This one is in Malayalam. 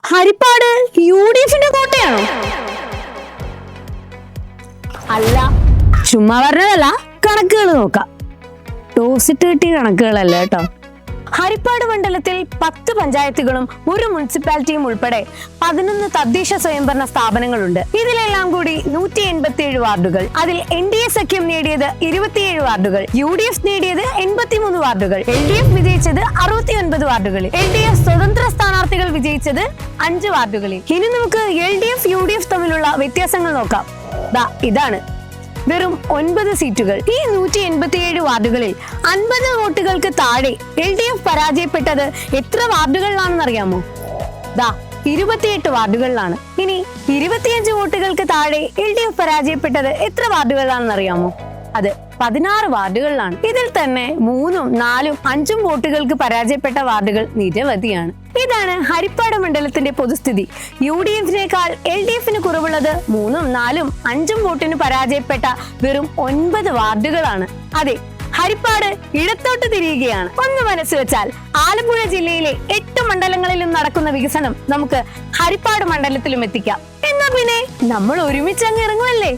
ഹരിപ്പാട് UDF-ന്റെ കോട്ടയാണോ? അല്ല, ചുമ്മാ പറഞ്ഞതല്ല, കണക്കുകൾ നോക്കാം. ടോസിറ്റ് കിട്ടിയ കണക്കുകളല്ല കേട്ടോ. ഹരിപ്പാട് മണ്ഡലത്തിൽ 10 പഞ്ചായത്തുകളും ഒരു മുനിസിപ്പാലിറ്റിയും ഉൾപ്പെടെ 11 തദ്ദേശ സ്വയംഭരണ സ്ഥാപനങ്ങളുണ്ട്. ഇതിലെല്ലാം കൂടി 187 വാർഡുകൾ. അതിൽ NDA സഖ്യം നേടിയത് 27 വാർഡുകൾ, UDF നേടിയത് 83 വാർഡുകൾ, LDF വിജയിച്ചത് 69 വാർഡുകളിൽ, LDF സ്വതന്ത്ര സ്ഥാനാർത്ഥികൾ വിജയിച്ചത് 5 വാർഡുകളിൽ. ഇനി നമുക്ക് LDF UDF തമ്മിലുള്ള വ്യത്യാസങ്ങൾ നോക്കാം. ഇതാണ് വെറും 9 സീറ്റുകൾ. ഈ 187 വാർഡുകളിൽ 50 വോട്ടുകൾക്ക് താഴെ LDF പരാജയപ്പെട്ടത് എത്ര വാർഡുകളിലാണെന്ന് അറിയാമോ? 28 വാർഡുകളിലാണ്. ഇനി 25 വോട്ടുകൾക്ക് താഴെ LDF പരാജയപ്പെട്ടത് എത്ര വാർഡുകളിലാണെന്ന് അറിയാമോ? അത് 16 വാർഡുകളിലാണ്. ഇതിൽ തന്നെ 3ഉം 4ഉം 5ഉം വോട്ടുകൾക്ക് പരാജയപ്പെട്ട വാർഡുകൾ നിരവധിയാണ്. ഇതാണ് ഹരിപ്പാട് മണ്ഡലത്തിന്റെ പൊതുസ്ഥിതി. UDF-നേക്കാൾ LDF-ന് കുറവുള്ളത് 3ഉം 4ഉം 5ഉം വോട്ടിന് പരാജയപ്പെട്ട വെറും 9 വാർഡുകളാണ്. അതെ, ഹരിപ്പാട് ഇടത്തോട്ട് തിരിയുകയാണ്. ഒന്ന് മനസ്സ് വെച്ചാൽ ആലപ്പുഴ ജില്ലയിലെ 8 മണ്ഡലങ്ങളിലും നടക്കുന്ന വികസനം നമുക്ക് ഹരിപ്പാട് മണ്ഡലത്തിലും എത്തിക്കാം. എന്നാ പിന്നെ നമ്മൾ ഒരുമിച്ച് അങ്ങ് ഇറങ്ങുമല്ലേ?